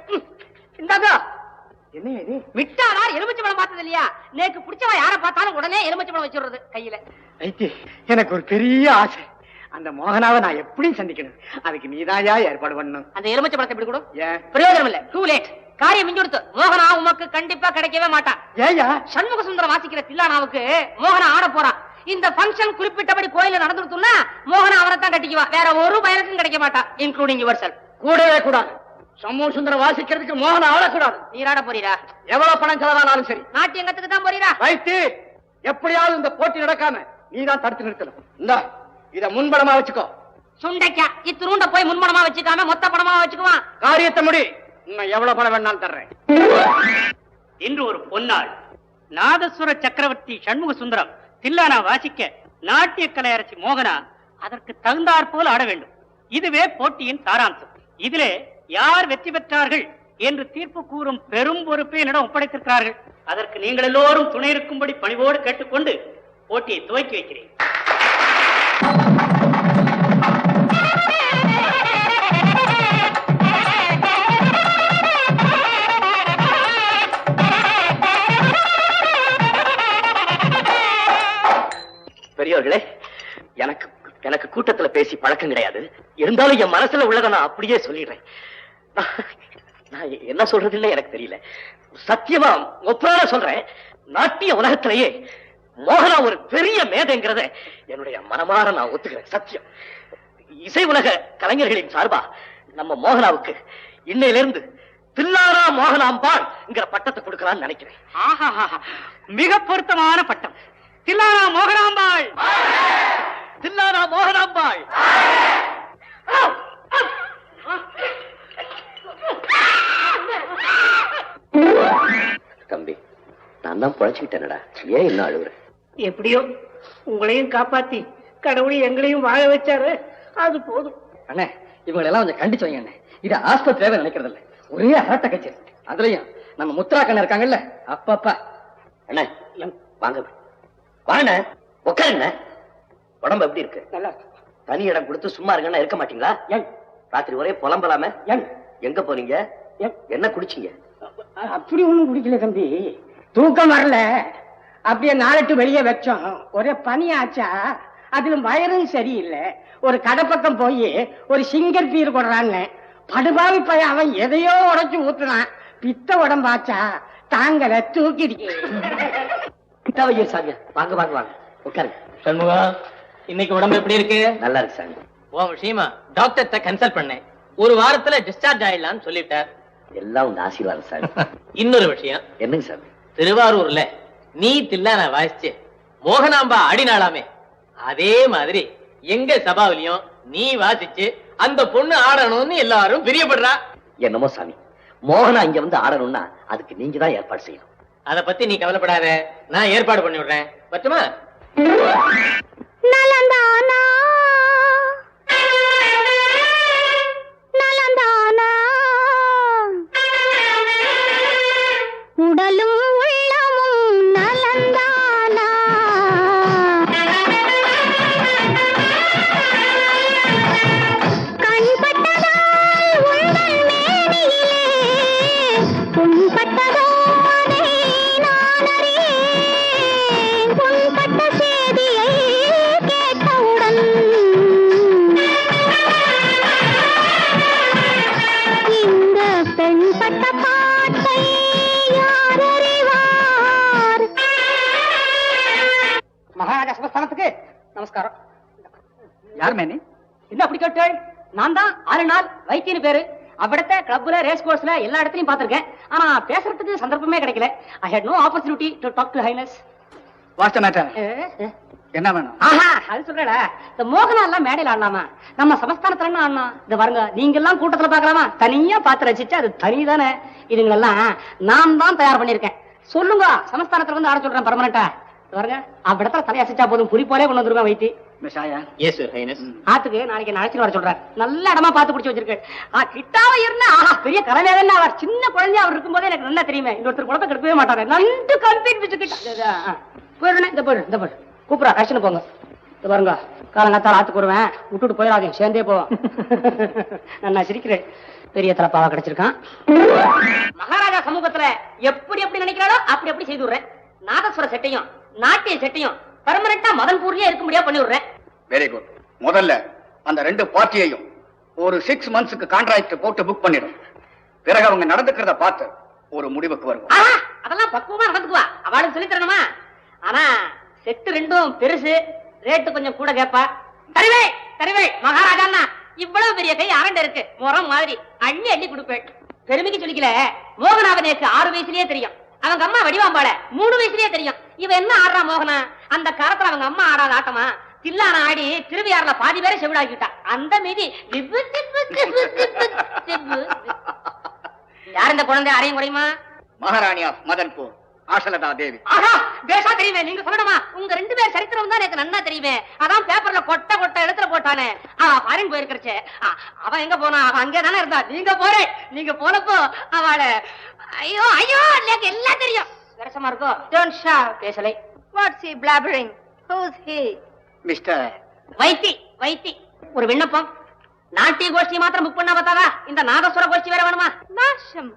இந்தாங்க. என்ன இது? விட்டாரா எலுமிச்சை பழம் பார்த்தது இல்லையா? நேக்கு பிடிச்சவா யார பார்த்தாலும் உடனே எலுமிச்சை பழம் வச்சுடுறது கையில. வைத்தி, எனக்கு ஒரு பெரிய ஆசை. அந்த மோகனாவை நான் எப்படியும் சந்திக்கணும். அதுக்கு நீதாயா ஏற்பாடு பண்ணணும். அந்த எலுமிச்சை பழத்தை எப்படி கூட ஏன்? பிரயோஜனம் இல்ல, டூ லேட். காரியம் மிஞ்சுடுத்து. மோகனா உமக்கு கண்டிப்பா கிடைக்கவே மாட்டான். ஏயா? சண்முக சுந்தரம் வாசிக்கிற தில்லானாவுக்கு மோகனா ஆட போறான். இந்த பங்கன் குறிப்பிட்டபடி கோயில நடந்துடுத்துன்னா மோகனா அவரை தான் கட்டிக்குவா. வேற ஒரு பயனுக்கும் கிடைக்க மாட்டான், இன்க்ளூடிங் யுவர் செல்ஃப். கூடவே கூடாது. சண்முக சுந்தரம் வாசிக்கிறதுக்கு மோகனா ஆடக்கூடாது. நீராட போறீரா? எவ்வளவு பணம் செலவானாலும் சரி. நாட்டியங்கத்துக்கு தான் போறீரா? வைத்தி, எப்படியாவது இந்த போட்டி நடக்காம நீதான் தடுத்து நிறுத்தணும். இந்த இத முன்படமா வச்சுக்கோ. சுண்டைக்கா இத்திருண்ட போய் முன்பணமா வச்சுக்காம மொத்த பணமா வச்சுக்குவான். காரியத்தை முடி. இன்னும் எவ்வளவு பணம் வேணாலும் தர்றேன். இன்று ஒரு பொன்னாள். நாதஸ்வர சக்கரவர்த்தி சண்முக சுந்தரம் தில்லானா வாசிக்க நாட்டிய கலையரசி மோகனா அதற்கு தகுந்தாற் போல் ஆட வேண்டும். இதுவே போட்டியின் சாராம்சம். இதிலே யார் வெற்றி பெற்றார்கள் என்று தீர்ப்பு கூறும் பெரும் பொறுப்பை என்னிடம் ஒப்படைத்திருக்கிறார்கள். அதற்கு நீங்கள் எல்லோரும் துணை இருக்கும்படி பணிவோடு கேட்டுக்கொண்டு போட்டியை துவக்கி வைக்கிறேன். பெரியவர்களே, எனக்கு கூட்டத்துல பேசி பழக்கம் கிடையாது. இருந்தாலும் என் மனசுல உள்ளதை நான் அப்படியே சொல்லிடுறேன். நான் என்ன சொல்றது இல்ல எனக்கு தெரியல. சத்தியமா ஒப்புறான சொல்றேன். நாட்டிய உலகத்திலேயே மோகனா ஒரு பெரிய மேதைங்கிறத என்னுடைய மனமாற நான் ஒத்துக்கிறேன். சத்தியம். இசை உலக கலைஞர்களின் சார்பா நம்ம மோகனாவுக்கு இன்னையிலிருந்து தில்லானா மோகனாம்பாள்ங்கிற பட்டத்தை கொடுக்கலாம்னு நினைக்கிறேன். ஆஹா, மிக பொருத்தமான பட்டம். தில்லானா மோகனாம்பாள், தில்லானா மோகனாம்பாள். தம்பி, நான் தான் பொழைச்சுக்கிட்டேனடா, ஏன் இன்னும் அழுகுற? எப்படியோ உங்களையும் காப்பாத்தி கடவுள் எங்களையும் வாழ வச்சாரு, அது போதும். அண்ணே, இவங்களெல்லாம் கொஞ்சம் கண்டிச்சு வைங்க அண்ணே. இது ஆஸ்பத்திரியாவே நினைக்கிறது இல்ல, ஒரே அரட்ட கட்சி. அதுலயும் நம்ம முத்ராக்கண்ண இருக்காங்கல்ல, அப்பப்பா. அண்ணே வாங்க, வாங்க உட்காருங்க. உடம்பு எப்படி இருக்கு? நல்லா தனி இடம் கொடுத்து சும்மா இருங்கன்னா இருக்க மாட்டீங்களா? ராத்திரி ஒரே புலம்பலாமே. எங்க போறீங்க? என்ன குடிச்சீங்க? அப்படி ஒண்ணும் குடிக்கல தம்பி, தூக்கம் வரல, அப்படியே நாளைக்கு வெளியே வச்சோம். ஒரே பனியாச்சா, அதுல வயரும் சரியில்லை. ஒரு கடை பக்கம் போய் ஒரு சிங்கர் பீர் கொடுறான்னு படுபாவி பையன் அவன் எதையோ உடைச்சு ஊத்துனான். பித்த உடம்பாச்சா தாங்கல, தூக்கிடுச்சு. சாமி வாங்க வாங்க வாங்க உட்காருங்க. சண்முகம், இன்னைக்கு உடம்பு எப்படி இருக்கு? நல்லா இருக்கு சாமி. உன் விஷயமா டாக்டர்கிட்ட கன்சல்ட் பண்ணேன். ஒரு வாரத்துல டிஸ்சார்ஜ் ஆயிடலாம்னு சொல்லிட்டார். எல்லாம் உங்க ஆசீர்வாதம் சாமி. இன்னொரு விஷயம், என்னங்க சாமி? திருவாரூர்ல நீ தில்லானா வாசிச்சு மோகனாம்பா ஆடினாலாமே, அதே மாதிரி எங்க சபாவிலையும் நீ வாசிச்சு அந்த பொண்ணு ஆடணும்னு எல்லாரும் பிரியப்படுறா. என்னமோ சாமி, மோகனா இங்க வந்து ஆடணும்னா அதுக்கு நீங்க தான் ஏற்பாடு செய்யணும். அத பத்தி நீ கவலைப்படாத, நான் ஏற்பாடு பண்ணி விடுறேன். பட்டுமா? நலந்தானா நலந்தானா, உடலும் உள்ளமும் நலந்தானா, கண்பட்டதால் உங்கள் மேனியிலே புண்பட்டதோ அதை நான் அறியேன். புண்பட்ட செய்தியை கேட்டவுடன் இந்த பெண் பட்ட பாட்டை யார் அறிவார்? மகாராஜா சமஸ்தானத்துக்கு நமஸ்காரம். யார் மேனி? என்ன அப்படி கேட்டாள்? நான் தான் 6 நாள் வைத்தியன்னு பேரு. அவ்விடத்த கிளப்ல, ரேஸ் கோர்ஸ்ல எல்லா இடத்துலயும் பாத்திருக்கேன். ஆனா பேசுறதுக்கு சந்தர்ப்பமே கிடைக்கல. I had no opportunity to talk to Highness. What's matter? என்ன வேணும்? ஆஹா, அது சொல்றடா. இந்த மோகனா எல்லாம் மேடையில ஆடலாமா? நம்ம சமஸ்தானத்துல என்ன ஆடலாம்? இந்த பாருங்க, நீங்க எல்லாம் கூட்டத்துல பாக்கலாமா? தனியா பாத்து ரசிச்சு அது தனிதானே. இதுங்களெல்லாம் நான் தான் தயார் பண்ணிருக்கேன். சொல்லுங்க, சமஸ்தானத்துல வந்து ஆட சொல்றேன் பர்மனண்டா. பாருங்க, அவ்விடத்துல தலையசிச்சா போதும், குறிப்போலே கொண்டு வந்துருவேன் வைத்தி. Yes your highness. ஆத்துக்கு நாளைக்கு அழைச்சிட்டு வர சொல்றேன். நல்ல இடமா பார்த்து பிடிச்சு வச்சிருக்கேன். கிட்டாவ இருந்தா ஆஹா பெரிய கலைஞர். அவர் சின்ன குழந்தையா அவர் இருக்கும்போதே எனக்கு நல்லா தெரியுமே. இன்னொருத்தர் குழப்ப கெடுக்கவே மாட்டாரு. நண்டு கம்பீட் வச்சுக்கிட்டா போயிடுறேன். இந்த போயிடு கூப்பிடா, கஷ்டம் போங்க. இந்த பாருங்க, காலங்காத்தால் ஆத்துக்கு வருவேன், விட்டுட்டு போயிடாதீங்க, சேர்ந்தே போவோம். நான் சிரிக்கிறேன். பெரிய தலப்பாவா கிடைச்சிருக்கான். மகாராஜா சமூகத்துல எப்படி எப்படி நினைக்கிறாரோ அப்படி எப்படி செய்து விடுறேன். நாதஸ்வர செட்டையும் நாட்டிய செட்டையும் பர்மனண்டா மதன்பூர்லயே இருக்க முடியா பண்ணி விடுறேன். Very good. முதல்ல அந்த 2 பார்ட்டியையும் ஒரு 6 monthsக்கு கான்ட்ராக்ட் போட்டு புக் பண்ணிடும். பிறகு அவங்க நடந்துக்கிறத பார்த்து ஒரு முடிவுக்கு வருவோம். அதெல்லாம் பக்குவமா நடந்துக்குவா, அவளுக்கு சொல்லி தரணுமா? ஆனா செட்டு 2ம் பெருசு, ரேட்டு கொஞ்சம் கூட கேப்பா. தருவே மகாராஜா, இவ்வளவு பெரிய கை அரண்ட இருக்கு, முறம் மாதிரி அள்ளி அள்ளி கொடுப்பேன். பெருமைக்கு சொல்லிக்கல, மோகனாவனுக்கு 6 வயசுலயே தெரியும். அவங்க அம்மா வடிவாம்பாள 3 வயசுலயே தெரியும். இவ என்ன ஆடுறா மோகனா? அந்த காலத்துல அவங்க அம்மா ஆடாத ஆட்டமா? தில்லான ஆடி திருவியாறுல பாதி பேரை செவிடாக்கிட்டா. அந்த மீதி யார் இந்த குழந்தை அறையும் குறையுமா? மகாராணி ஆஃப் மதன்பூர் ஆஷலதா தேவி. ஆஹா, பேசா தெரியுமே. நீங்க சொல்லணுமா? உங்க 2 பேர் சரித்திரம் தான் எனக்கு நன்னா தெரியுமே. அதான் பேப்பர்ல கொட்ட எழுத்துல போட்டானே. ஃபாரின் போயிருக்கிறச்சே. அவன் எங்க போனா? அவன் அங்கே தானே இருந்தா. நீங்க போனப்போ அவளை ஐயோ எனக்கு எல்லாம் தெரியும். விரசமா இருக்கோ? Don't shout. பேசலை. What's he blabbering? Who's he? Mister Vaithi ஒரு விண்ணப்பம். நாட்டிய கோஷ்டி மாத்திரம் புக் பண்ணா பார்த்தாதா? இந்த நாதஸ்வர கோஷ்டி வேற வேணுமா? நாஷம்.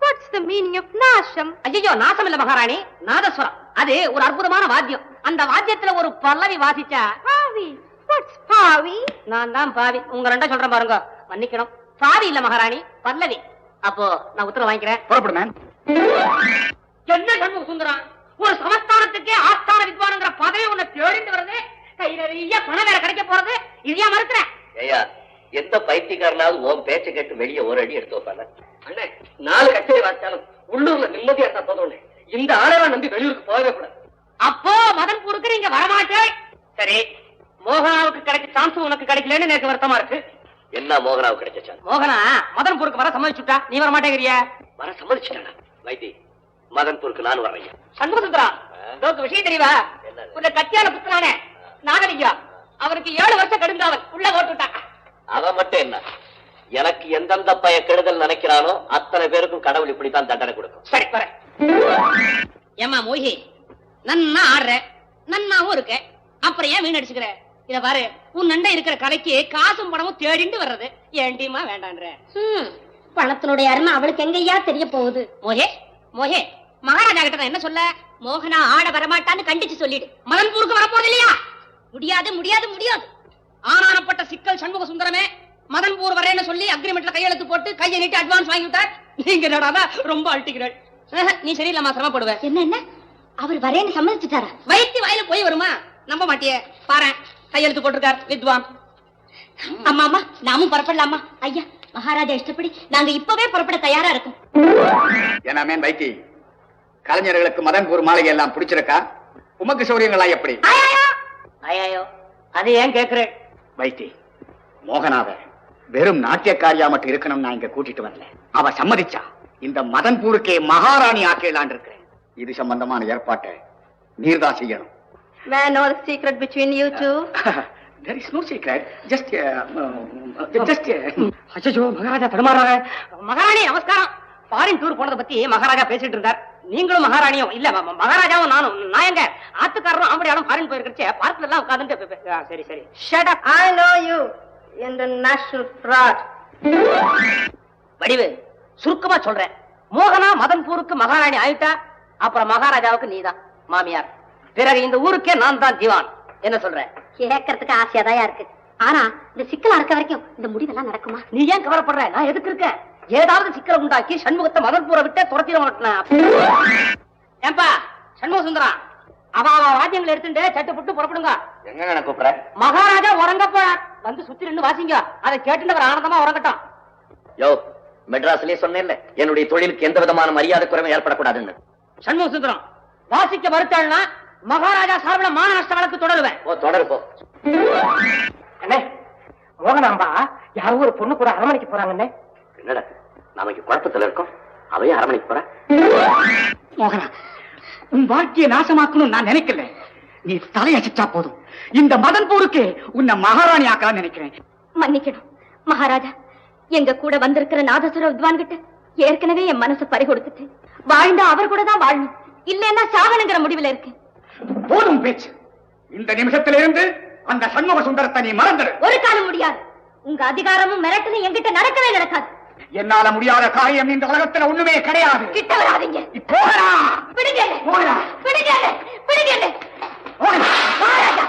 What's the meaning of நாஷம்? ஐயோ, நாசம் இல்ல மகாராணி, நாதஸ்வரம். அது ஒரு அற்புதமான வாத்தியம். அந்த வாத்தியத்துல ஒரு பல்லவி வாசிச்சா. பாவி. What's பாவி? நான் தான் பாவி. உங்க 2 சொல்றேன் பாருங்க, மன்னிக்கணும். பாவி இல்ல மகாராணி, பல்லவி. அப்போ நான் உத்தரவு வாங்கிக்கிறேன். புறப்படு மேன். என்ன சண்முக சுந்தரம், ஒரு சமஸ்தானத்துக்கே ஆஸ்தான வித்வானுங்கிற பதவி உன்னை தேடிட்டு வருது. கை நிறைய பணம் வேற கிடைக்க போறது. இதையா மறுக்கிறேன்? ஐயா, எந்த பைத்தியக்காரனாவது உன் பேச்சை கேட்டு வெளியே ஒரு அடி எடுத்து வைப்பாங்க. அண்ணே 4 கச்சேரி வாசிச்சாலும் உள்ளூர்ல நிம்மதியா இருந்தா போதும். இந்த ஆளெல்லாம் நம்பி வெளியூருக்கு போகவே கூடாது. அப்போ மதன்பூருக்கு நீங்க வரமாட்டேன். சரி, மோகனாவுக்கு கிடைச்ச சான்ஸ் உனக்கு கிடைக்கலன்னு எனக்கு வருத்தமா இருக்கு. என்ன மோகனாவுக்கு கிடைச்ச சான்ஸ்? மோகனா மதன்பூருக்கு வர சம்மதிச்சுட்டா, நீ வர மாட்டேங்கிறிய? வர சம்மதிச்சுட்டானா? வைத்தி, மதன்பூருக்கு நான் வரேன். சண்முக சுந்தரா, உங்களுக்கு விஷயம் தெரியவா? உன்னை கத்தியால குத்துனானே நாகலிங்கம், அவருக்கு 7 வருஷம் கெடுந்தாவன் உள்ள ஓட்டுட்டான். அவன் மட்டும் என்ன, எனக்கு எந்தெந்த பைய கெடுதல் நினைக்கிறானோ அத்தனை பேருக்கும் கடவுள் இப்படித்தான் தண்டனை கொடுக்கும். சரி வரேன். ஏமா மோகி, நன்னா ஆடுற, நன்னாவும் இருக்க, அப்புறம் ஏன் வீண் அடிச்சுக்கிற? இத பாரு, உன் நண்டை இருக்கிற கலைக்கு காசும் பணமும் தேடிண்டு வர்றது ஏண்டிமா வேண்டான்ற. பணத்தினுடைய அருமை அவளுக்கு எங்கய்யா தெரிய போகுது? மோகே மோகே, மகாராஜா கிட்ட நான் என்ன சொல்ல? மோகனா ஆட வரமாட்டான்னு கண்டிச்சு சொல்லிடு. மதன்பூருக்கு வரப்போறது இல்லையா? முடியாது முடியாது முடியாது. ஆனானப்பட்ட சிக்கல் சண்முக சுந்தரமே மதன்பூர் வரேன்னு சொல்லி அக்ரிமெண்ட்ல கையெழுத்து போட்டு கையை நீட்டி அட்வான்ஸ் வாங்கி விட்டார். நீங்க என்னடா ரொம்ப அழட்டிக்கிறாள். நீ சரியில்லாம சிரமப்படுவ. என்ன என்ன அவர் வரேன்னு சம்மதிச்சுட்டாரா? வயிற்று வாயில போய் வருமா? நம்ப மாட்டியே, பாரு கையெழுத்து போட்டிருக்கார் வித்வான். அம்மா அம்மா, நாமும் புறப்படலாமா? ஐயா, மகாராஜா இஷ்டப்படி நாங்க இப்பவே புறப்பட தயாரா இருக்கோம். என்ன வைத்தி, கலைஞர்களுக்கு மதன்பூர் மாளிகை எல்லாம் பிடிச்சிருக்கா? உமக்கு சௌரியங்களா எப்படி? ஐயோ, அது ஏன் கேக்குறேன்? வைத்தி, மோகனாவ வெறும் நாட்டியக்காரியா மட்டும் இருக்கணும் நான் இங்க கூட்டிட்டு வரல. அவ சம்மதிச்சா இந்த மதன்பூருக்கே மகாராணி ஆக்கலான் இருக்கிறேன். இது சம்பந்தமான ஏற்பாட்டை நீர்தான் செய்யணும். May I know the secret between you two? There is no secret. Just அச்சோ, மகாராஜா தடுமாறாங்க. மகாராணி நமஸ்காரம். ஃபாரின் டூர் போனதை பத்தி மகாராஜா பேசிட்டு இருந்தார். நீங்களும் மகாராணியும் இல்ல, மகாராஜாவும் நானும். நான் எங்க ஆத்துக்காரரும் ஆம்படியாலும் ஃபாரின் போயிருக்கே, பார்க்கல எல்லாம் உட்கார்ந்து. சரி சரி, shut up. I know you in the national fraud. வடிவு சுருக்கமா சொல்றேன். மோகனா மதன்பூருக்கு மகாராணி ஆயிட்டா, அப்புறம் மகாராஜாவுக்கு நீதான் மாமியார். பிறகு இந்த ஊருக்கே நான் தான் திவான். என்ன சொல்ற? கேட்கறதுக்கு ஆசையாதான் இருக்கு. ஆனா இந்த சிக்கலா இருக்க வரைக்கும் இந்த முடிவெல்லாம் நடக்குமா? நீ ஏன் கவலைப்படுற? நான் எதுக்கு இருக்கேன்? ஏதாவது சிக்கலை உண்டாக்கி சண்முகத்தை மதன்பூரை விட்டு துரத்திட மாட்டேன். ஏன்பா சண்முக சுந்தரா, அவ வாத்தியங்களை எடுத்துட்டு சட்டு புட்டு புறப்படுங்க. எங்க கூப்பிடுற? மகாராஜா உறங்க போறார், வந்து சுத்தி நின்று வாசிங்க. அதை கேட்டு ஆனந்தமா உறங்கட்டும். யோ, மெட்ராஸ்லயே சொன்னேன்ல, என்னுடைய தொழிலுக்கு எந்த விதமான மரியாதை குறைவும் ஏற்படக்கூடாதுன்னு. சண்முக சுந்தரம் வாசிக்க மறுத்தாள்னா மகாராஜா சார்பில் மான நஷ்ட வழக்கு தொடருவேன். ஓ, தொடரு போ. அண்ணே, மோகனாம்பா யாரோ ஒரு பொண்ணு கூட அரமணிக்கு போறாங்கண்ணே. என்னடா நமக்கு குழப்பத்துல இருக்கோம், அவையே அரமணிக்கு போற? மோகனா, உன் வாழ்க்கையை நாசமாக்கணும் நான் நினைக்கல. நீ தலையசிச்சா போதும், இந்த மதன்பூருக்கு உன்னை மகாராணி ஆக்கலாம் நினைக்கிறேன். மன்னிக்கணும் மகாராஜா, எங்க கூட வந்திருக்கிற நாதசுர வித்வான் கிட்ட ஏற்கனவே என் மனசு பறி கொடுத்துட்டு வாழ்ந்தா அவர் கூட தான் வாழணும், இல்லன்னா சாகணுங்கிற முடிவுல இருக்கு. போதும் பேச்சு. இந்த நிமிஷத்திலிருந்து அந்த சண்முக சுந்தரத்தை நீ மறந்துடு. ஒரு காலம் முடியாது. உங்க அதிகாரமும் மிரட்டலும் என்கிட்ட நடக்கவே நடக்காது. என்னால முடியாத காரியம் இந்த உலகத்துல ஒண்ணுமே கிடையாது. கிட்ட வராதீங்க. போகடா. பிடிங்க. போகடா. பிடிங்க. பிடிங்க. மகாராஜா,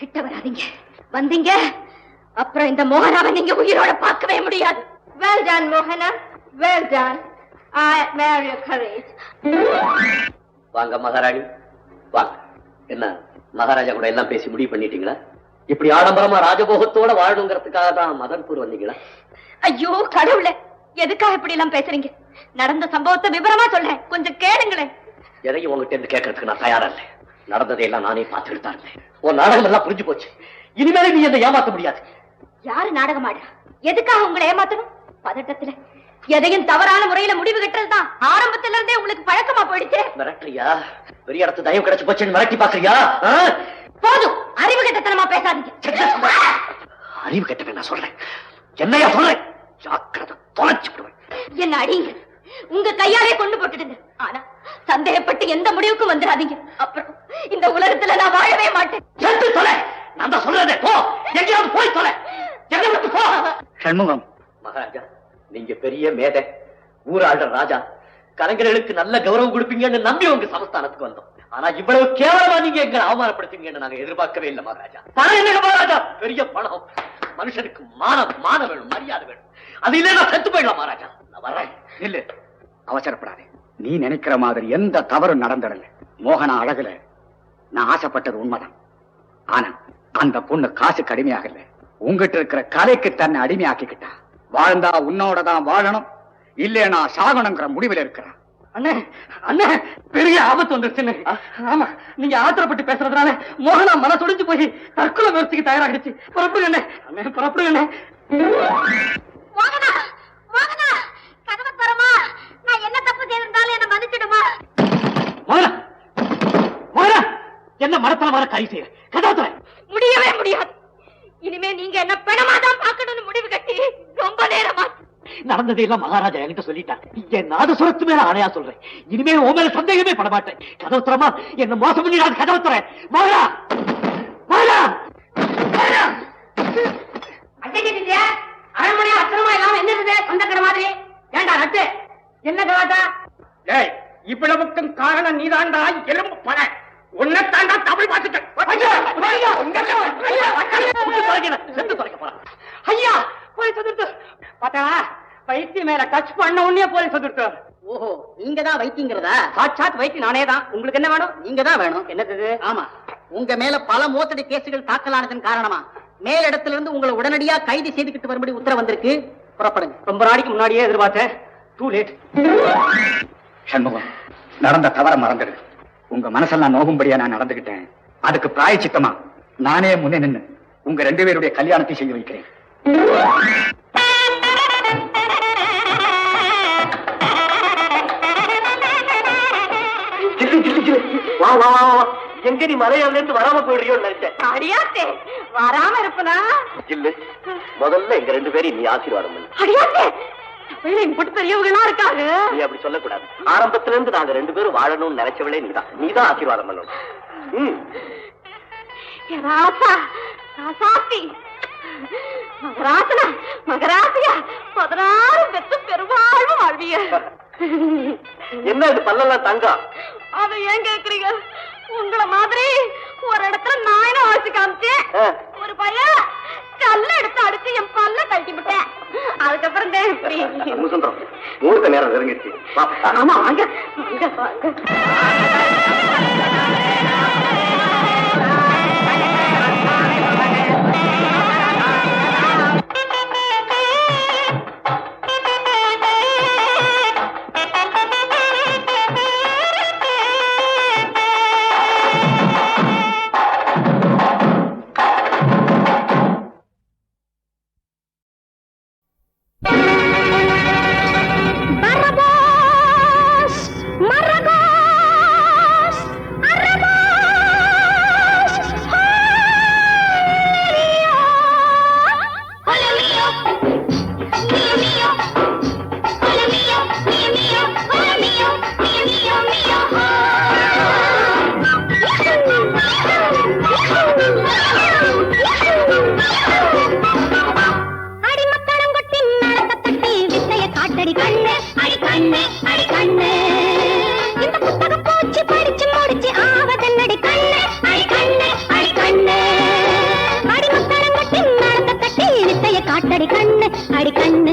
கிட்ட வராதீங்க. வந்தீங்க அப்புறம் இந்த மோகனாவை நீங்க உயிரோட பார்க்கவே முடியாது. Well done, மோகனா. Well done. I admire your courage. வாங்க மகாராணி, வாங்க. என்ன மகாராஜா கூட எல்லாம் பேசி முடிவு பண்ணிட்டீங்களா? இப்படி ஆடம்பரமா ராஜபோகத்தோட வாழணுங்கிறதுக்காக தான் மதன்பூர் வந்தீங்களா? ஐயோ கடவுளே, எதுக்காக இப்படி எல்லாம் பேசுறீங்க? நடந்த சம்பவத்தை விவரமா சொல்றேன், கொஞ்சம் கேளுங்களேன். எதையும் உங்ககிட்ட இருந்து கேட்கறதுக்கு நான் தயாரா இல்லை. நடந்ததையெல்லாம் நானே பார்த்துட்டு தான் இருந்தேன். உன் நாடகம் எல்லாம் புரிஞ்சு போச்சு. இனிமேலே நீ என்னை ஏமாத்த முடியாது. யாரு நாடகம் ஆடுறா? எதுக்காக உங்களை ஏமாத்தணும்? பதட்டத்துல எதையும் தவறான முறையில முடிவு கட்டுறதுதான் ஆரம்பத்துல இருந்தே உங்களுக்கு பழக்கமா போயிடுச்சு. மிரட்டலையா? பெரிய இடத்து தயவு கிடைச்சு போச்சு, மிரட்டி பாக்குறியா? போதும், அறிவு கட்டத்தனமா பேசாதீங்க. அறிவு கெட்டவன் நான் சொல்றேன். என்னையா சொல்றேன்? ஜாக்கிரதை, தொலைச்சு விடுவேன். என்ன அடிங்க, உங்க கையாலே கொண்டு போட்டுடுங்க. ஆனா சந்தேகப்பட்டு எந்த முடிவுக்கும் வந்துடாதீங்க. அப்புறம் இந்த உலகத்துல நான் வாழவே மாட்டேன். செத்து தொலை. நான் தான் சொல்றேன், போ. எங்கேயாவது போய் தொலை. எங்க விட்டு போ. சண்முகம், மகாராஜா, நீங்க பெரிய மேதை, ஊராளுற ராஜா, கலைஞர்களுக்கு நல்ல கௌரவம் கொடுப்பீங்கன்னு நம்பி உங்க சமஸ்தானத்துக்கு வந்தோம். ஆனா இவ்வளவு கேவலமா நீங்க எங்களை அவமானப்படுத்துவீங்கன்னு நாங்க எதிர்பார்க்கவே இல்லை மகாராஜா. பணம் என்ன மகாராஜா? பெரிய பணம். மனுஷனுக்கு மானம் வேணும், மரியாதை வேணும். அது இல்லைன்னா செத்து போயிடலாம் மகாராஜா. நான் வர்றேன். இல்ல, அவசரப்படாதே. நீ நினைக்கிற மாதிரி எந்த தவறும் நடந்துடல. மோகனா அழகுல நான் ஆசைப்பட்டது உண்மைதான். ஆனா அந்த பொண்ணு காசு கடுமையாகல, உங்ககிட்ட இருக்கிற கலைக்கு தன்னை அடிமையாக்கிக்கிட்டா. வாழ்ந்தா உன்னோட தான் வாழணும், இல்லையா சாகணுங்கிற முடிவில் இருக்கிறான். அண்ணே அண்ணே, பெரிய ஆபத்து வந்துருச்சுன்னு. ஆமா, நீங்க ஆத்திரப்பட்டு பேசுறதுனால மோகனா மனசொடிஞ்சு போய் தற்கொலை முயற்சிக்கு தயாராகிடுச்சு. புறப்படுங்க அண்ணே. அண்ணே புறப்படுங்க அண்ணே. மோகனா, மோகனா, கதவை திறமா. நான் என்ன தப்பு செய்திருந்தாலும் என்ன மன்னிச்சிடுமா? மோகனா, மோகனா, என்ன மரத்தல வர கை செய்ய கதாத்துறை முடியவே முடியாது. இனிமே நீங்க என்ன பெணமாதான் பார்க்கணும்னு முடிவு கட்டி ரொம்ப நேரமா. நடந்ததையெல்லாம் மகாராஜா என்கிட்ட சொல்லிட்டாங்க. என் நாதசுரத்து மேல ஆணையா சொல்றேன். இனிமே உன் மேல சந்தேகமே பட மாட்டேன். கதவுத்துறமா என்ன மோசம் பண்ணிடாது. கதவுத்துறை மோகனா, மோகனா, மோகனா. அரண்மனையா அச்சனமா இல்லாம என்ன சொந்த கடை மாதிரி ஏண்டா நட்டு என்ன கவாட்டா? ஏய், இவ்வளவுக்கும் காரணம் நீதாண்டா எலும்பு பட. உன்னை தாண்டா தமிழ் பார்த்துட்டேன். ஐயா போய் சொல்லிட்டு பாத்தா, வைத்திய மேல டச் பண்ண உடனே போய் சொல்லிட்டு. ஓஹோ, நீங்க தான் வைத்தியங்கிறதா? சாட்சாத் வைத்தியம் நானே தான். உங்களுக்கு என்ன வேணும்? நீங்க தான் வேணும். என்னது? ஆமா, உங்க மேல பல மோசடி கேசுகள் தாக்கலானதன் காரணமா மேலிடத்துல இருந்து உங்களை உடனடியா கைது செய்துக்கிட்டு வரும்படி உத்தரவு வந்திருக்கு. புறப்படுங்க. ரொம்ப நாளைக்கு முன்னாடியே எதிர்பார்த்தேன். Too late. சண்முகம், நடந்த தவற மறந்துடு. உங்க மனசெல்லாம் நோகும்படியா நான் நடந்துகிட்டேன். அதுக்கு பிராயச்சித்தமா நானே முன்னே நின்னு உங்க 2 பேருடைய கல்யாணத்தை செய்து வைக்கிறேன். வா வா வா வா. எங்க நீ மலையாள இருந்து வராம போயிடுறியோ நினைச்சேன். அடியாத்தே வராம இருப்பனா? இல்ல, முதல்ல எங்க 2 பேரையும் நீ ஆசீர்வாதம் பண்ணு. அடியாத்தே போட்டு பெரியவங்களா இருக்காங்க. நீ அப்படி சொல்லக்கூடாது. ஆரம்பத்துல இருந்து நாங்க 2 பேரும் வாழணும்னு நினைச்சவளே நீதான். நீதான் ஆசீர்வாதம் பண்ணணும். ராசா ராசாத்தி மகராசனா மகராசியா 16 பெற்று பெருவாழ்வு வாழ்விய. என்ன இது பல்லெல்லாம் தங்கம்? அதை ஏன் கேக்குறீங்க? உங்களை மாதிரி ஒரு இடத்துல நாயன வச்சு காமிச்சேன். ஒரு பையன் கல்ல எடுத்து அடிச்சு என் பல்ல கழட்டி விட்டேன். அதுக்கப்புறம் தான் இப்படி. முகூர்த்த நேரம் நெருங்கிடுச்சு. ஆமா, வாங்க வாங்க வாங்க. அடி கண்ணு